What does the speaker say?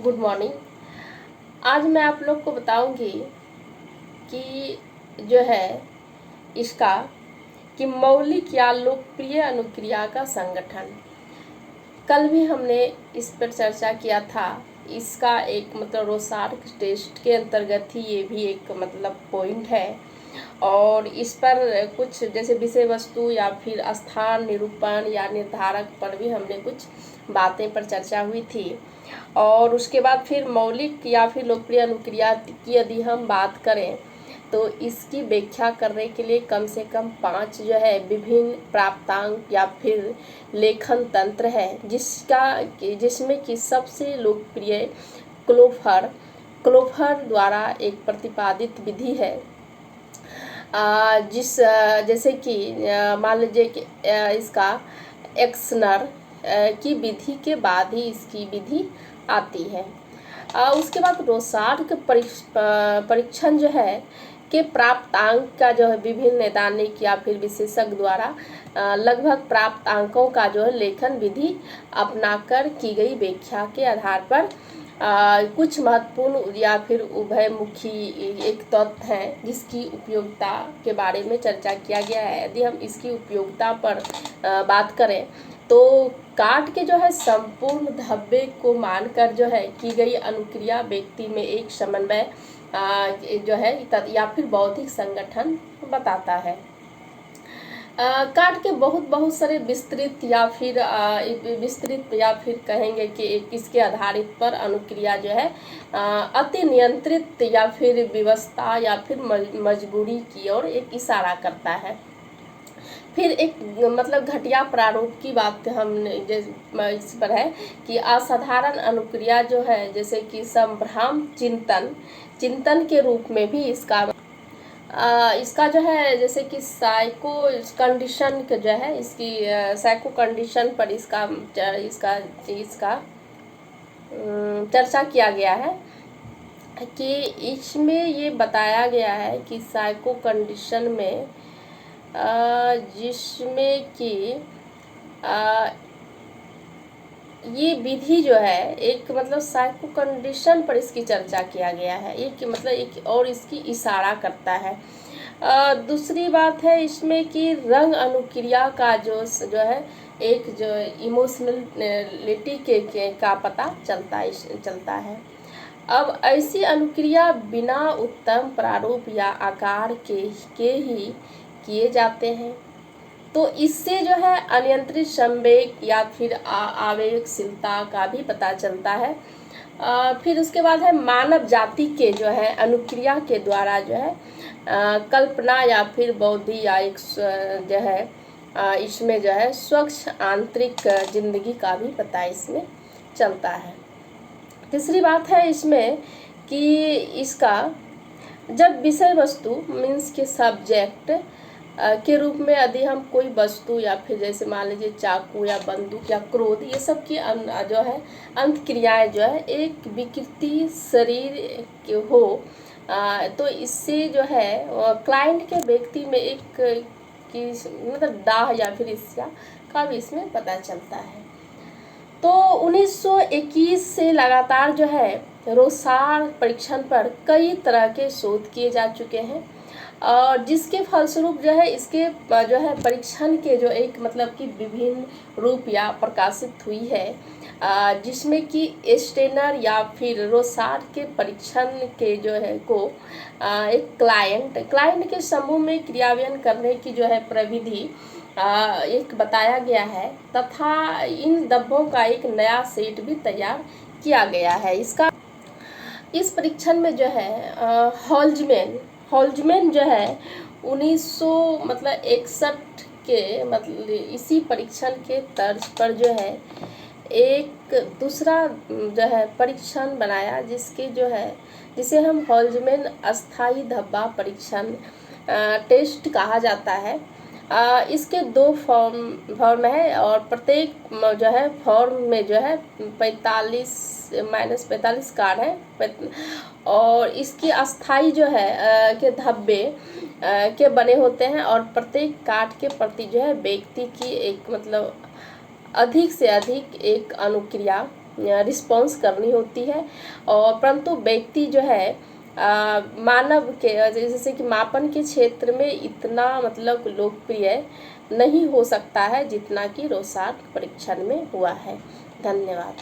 Good morning. आज मैं आप लोग को बताऊंगी कि जो है इसका कि मौलिक या लोकप्रिय अनुक्रिया का संगठन। कल भी हमने इस पर चर्चा किया था। इसका एक रोसार्क टेस्ट के अंतर्गत ही ये भी एक पॉइंट है और इस पर कुछ जैसे विषय वस्तु या फिर स्थान निरूपण या निर्धारक पर भी हमने कुछ बातें पर चर्चा हुई थी। और उसके बाद फिर मौलिक या फिर लोकप्रिय अनुक्रिया की यदि हम बात करें तो इसकी व्याख्या करने के लिए कम से कम 5 जो है विभिन्न प्राप्तांक या फिर लेखन तंत्र है जिसमें कि सबसे लोकप्रिय क्लोफर द्वारा एक प्रतिपादित विधि है। जैसे कि मान लीजिए कि इसका एक्सनर की विधि के बाद ही इसकी विधि आती है। उसके बाद रोसार्क परीक्षण जो है के प्राप्तांक का जो है विभिन्न नैदानिक या फिर विशेषज्ञ द्वारा लगभग प्राप्तांकों का जो है लेखन विधि अपनाकर की गई व्याख्या के आधार पर कुछ महत्वपूर्ण या फिर उभयमुखी एक तत्व है जिसकी उपयोगिता के बारे में चर्चा किया गया है। यदि हम इसकी उपयोगिता पर बात करें तो काट के जो है संपूर्ण धब्बे को मानकर जो है की गई अनुक्रिया व्यक्ति में एक समन्वय जो है या फिर बौद्धिक संगठन बताता है। काट के बहुत सारे विस्तृत या फिर कहेंगे कि इसके आधारित पर अनुक्रिया जो है अति नियंत्रित या फिर व्यवस्था या फिर मजबूरी की ओर एक इशारा करता है। फिर एक घटिया प्रारूप की बात हमने इस पर है कि असाधारण अनुक्रिया जो है जैसे कि संभ्रम चिंतन के रूप में भी इसका जो है जैसे कि साइको कंडीशन जो है इसकी साइको कंडीशन पर इसका चर्चा किया गया है कि इसमें ये बताया गया है कि साइको कंडीशन में जिसमें कि ये विधि जो है एक साइको कंडीशन पर इसकी चर्चा किया गया है। एक और इसकी इशारा करता है। दूसरी बात है इसमें कि रंग अनुक्रिया का जो है एक जो इमोशनलिटी का पता चलता है। अब ऐसी अनुक्रिया बिना उत्तम प्रारूप या आकार के ही किए जाते हैं तो इससे जो है अनियंत्रित संवेग या फिर आवेगशीलता का भी पता चलता है। फिर उसके बाद है मानव जाति के जो है अनुक्रिया के द्वारा जो है कल्पना या फिर बौद्धि या एक जो है इसमें जो है स्वच्छ आंतरिक जिंदगी का भी पता इसमें चलता है। तीसरी बात है इसमें कि इसका जब विषय वस्तु मीन्स के सब्जेक्ट के रूप में यदि हम कोई वस्तु या फिर जैसे मान लीजिए चाकू या बंदूक या क्रोध ये सब की जो है अंत क्रियाएँ जो है एक विकृति शरीर के हो तो इससे जो है क्लाइंट के व्यक्ति में एक की दाह या फिर ईर्ष्या का भी इसमें पता चलता है। तो 1921 से लगातार जो है रोसार्क परीक्षण पर कई तरह के शोध किए जा चुके हैं और जिसके फलस्वरूप जो है इसके जो है परीक्षण के जो एक कि विभिन्न रूप या प्रकाशित हुई है जिसमें कि स्टेनर या फिर रोसार्क के परीक्षण के जो है को एक क्लाइंट के समूह में क्रियान्वयन करने की जो है प्रविधि एक बताया गया है तथा इन डब्बों का एक नया सेट भी तैयार किया गया है। इस परीक्षण में जो है होल्जमैन जो है 1961 के इसी परीक्षण के तर्ज पर जो है एक दूसरा जो है परीक्षण बनाया जिसे हम होल्जमैन अस्थायी धब्बा परीक्षण टेस्ट कहा जाता है। इसके 2 फॉर्म है और प्रत्येक जो है फॉर्म में जो है 45 कार्ड है और इसकी अस्थाई जो है के धब्बे के बने होते हैं और प्रत्येक कार्ड के प्रति जो है व्यक्ति की एक अधिक से अधिक एक अनुक्रिया रिस्पॉन्स करनी होती है। और परंतु व्यक्ति जो है मानव के जैसे कि मापन के क्षेत्र में इतना मतलब लोकप्रिय नहीं हो सकता है जितना कि रोसार्क परीक्षण में हुआ है। धन्यवाद।